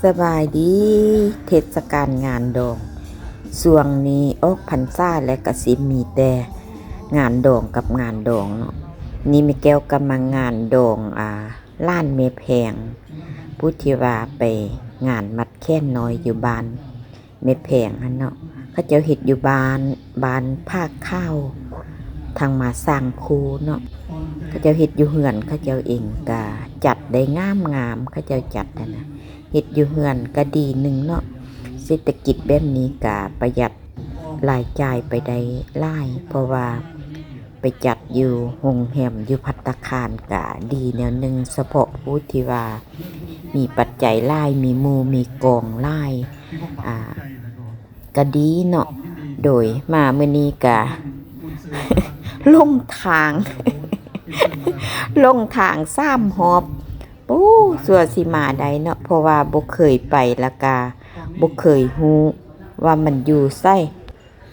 สบายดีเทศกาลงานดองช่วงนี้ออกพรรษาและก็สิมีแต่งานดองกับงานดองเนาะนี่มีแก้วกำลังงานดองล้านเมแพงผู้ที่ว่าไปงานมัดแค่นน้อยอยู่บ้านเมแพงหั่นเนาะเขาเจ้าเฮ็ดอยู่บ้านภาคข้าวทางมาสร้างคูเนาะเขาเจ้าเฮ็ดอยู่เฮือนเขาเจ้าเองก็จัดได้งามเขาเจ้าจัดนะเฮ็ดอยู่เฮือนก็ดีหนึ่งเนาะเศรษฐกิจแบบนี้ก็ประหยัดรายจ่ายไปได้หลายเพราะว่าไปจัดอยู่โรงแรมอยู่ภัตตาคารก็ดีแนวหนึ่งเฉพาะผู้ที่ว่ามีปัจจัยหลายมีหมู่มีกองหลายก็ดีเนาะโดยมามื้อนี้ก็ ลงทาง ลงทาง3 หอบปู้สัวสิมาได้เนาะเพราะว่าบ่เคยไปแล้วก็บ่เคยฮู้ว่ามันอยู่ไส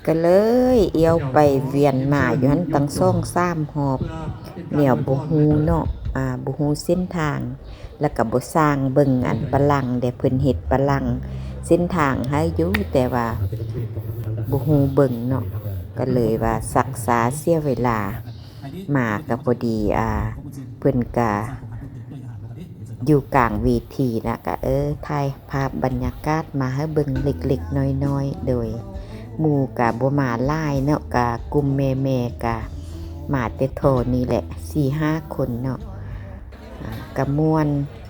ก็เลยเอียวไปเวียนมาอยู่หั่นตั้ง2-3 หอบแนวบ่ฮู้เนาะบ่ฮู้เส้นทางแล้วก็บ่สร้างเบิ่งอันปะลังได้เพิ่นเฮ็ดปะลังเส้นทางให้อยู่แต่ว่าบ่ฮู้เบิ่งเนาะก็เลยว่าศึกษาเสียเวลามาก็พอดีเพิ่นก็อยู่กลางเวทีแล้วก็ถ่ายภาพบรรยากาศมาให้เบิ่งเล็กๆน้อยๆโดยหมู่ก็บ่มาหลายเนาะก็กลุ่มแม่ๆก็มาแต่โทนี่แหละ 4-5 คนเนาะก็ม่วน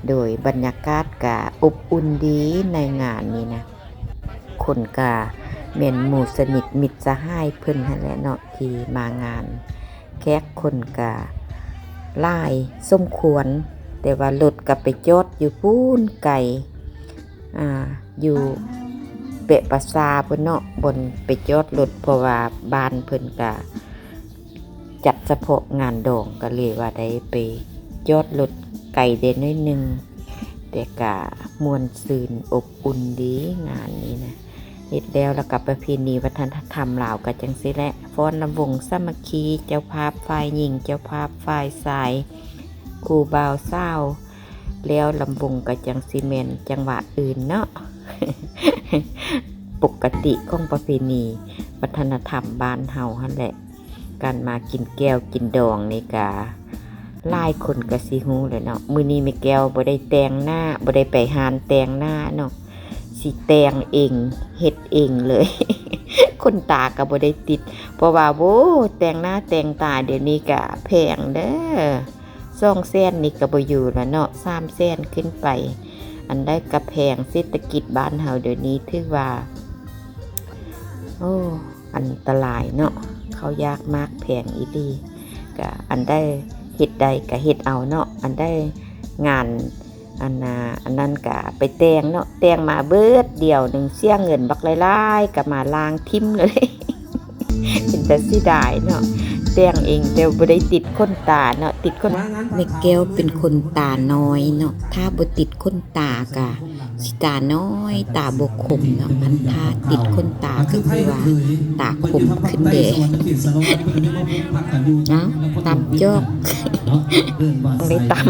โดยบรรยากาศก็อบอุ่นดีในงานนี้นะคนก็แม่นหมู่สนิทมิตรสหายเพิ่นนั่นแหละเนาะที่มางานแขกคนก็หลายสมควรแต่ว่ารถก็ไปจอดอยู่ปูนไกลอยู่เปะปะซาเพิ่นเนาะบนไปจอดรถเพราะว่าบ้านเพิ่นก็จัดเฉพาะงานดองก็เลยว่าได้ไปจอดรถไกลเด่นน้อยนึงแต่ก็ม่วนซื่นอบอุ่นดีงานนี้นะเฮ็ดแล้วก็ประเพณีวัฒนธรรมลาวก็จังซี่แหละฟ้อนรำวงสามัคคีเจ้าภาพฝ่ายหญิงเจ้าภาพฝ่ายชายคู่บ่าวสาวแล้วลำวงก็จังสิแม่นจังหวะอื่นเนาะ ปกติของประเพณีวัฒนธรรมบ้านเฮาหั่นแหละการมากินแก้วกินดองนี่ก็หลายคนก็สิฮู้แหละเนาะมื้อนี้แม่แก้วบ่ได้แต่งหน้าบ่ได้ไปหานแต่งหน้าเนาะสิแต่งเองเฮ็ดเองเลย คนตาก็บ่ได้ติดเพราะว่าโว้แต่งหน้าแต่งตาเดี๋ยวนี้ก็แพงเด้อ200,000นี่ก็บ่อยู่แล้วเนาะ300,000ขึ้นไปอันได้กระแพงเศรษฐกิจบ้านเฮาเดี๋ยวนี้ถือว่าอันตรายเนาะเขายากมากแพงอีหลีก็อันได้เฮ็ดได้ก็เฮ็ดเอาเนาะอันได้งานอันนั้นก็ไปแต่งเนาะแต่งมาเบิดเดียวหนึ่งเสียเงินบักหลายๆก็มาล้างทิ่มเลย เป็นแต่สิได้เนาะแต่งเองแต่บ่ได้ติดคนตาเนาะติดคนแม่แก้วเป็นคนตาน้อยเนาะถ้าบ่ติดคนตาก็สิตาน้อยตาบ่คมเนาะมันถ้าติดคนตาก็คือว่าตาคมขึ้นเด้เนาะตามจอกเลยตาม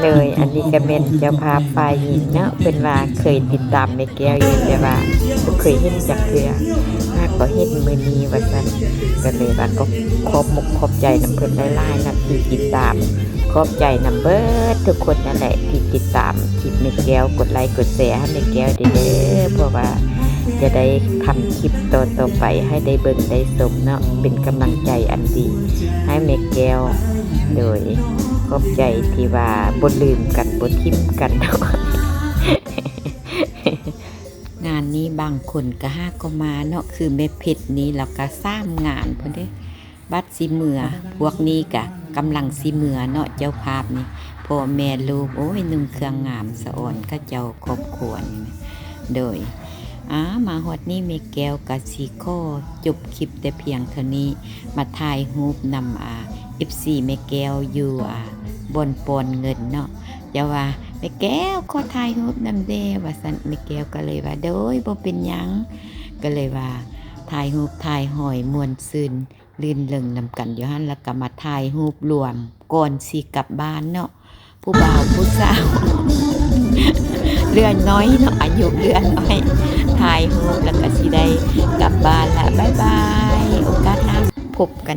เลยอันนี้ก็เป็นเจ้าภาพฝ่ายหญิงเนาะเป็นว่าเคยติดตามแม่แก้วอยู่แต่ว่าบ่เคยเห็นจักเทื่อหากก็เห็นมื้อนี้ว่าซั่นก็เลยว่าก็ขอบมกขอบใจนำเพิ่นหลายๆนะที่ติดตามขอบใจนำเบิดทุกคนนั่นแหละที่ติดตามคลิปแม่แก้วกดไลค์กดแชร์ให้แม่แก้วเด้อเพราะว่าจะได้ทำคลิปต่อไปให้ได้เบิ่งได้ชมเนาะเป็นกำลังใจอันดีให้แม่แก้วโดยขอบใจที่ว่าบ่ลืมกันบ่ทิ่มกัน งานนี้บางคนก็หาก็มาเนาะคือแม่เพชรนี้เราก็สร้างงานเพิ่นเด้บัดสิเมื่อพวกนี้ก็กำลังสิเมื่อเนาะเจ้าภาพนี่พ่อแม่ลูกโอ้ยนุ่งเครื่องงามสะอ่อนเขาเจ้าครอบครัวนี่โดยมาฮอดนี้แม่แก้วก็สิขอจบคลิปแต่เพียงเท่านี้มาถ่ายรูปนำFC แม่แก้วอยู่บนปอนเงินเนาะอย่าว่าแม่แก้วขอถ่ายรูปนำเด้ว่าซั่นแม่แก้วก็เลยว่าโดยบ่เป็นหยังก็เลยว่าถ่ายรูปถ่ายหอยม่วนซื่นลื่นเริงนำกันอยู่หั่นแล้วก็มาถ่ายรูปรวมก่อนสิกลับบ้านเนาะ ผู้บ่าวผู้สาว เลื่อนน้อยเนาะอายุเลื่อนน้อยถ่ายรูปแล้วก็สิได้กลับบ้านละบ๊ายบายโอกาสหน้าพบกัน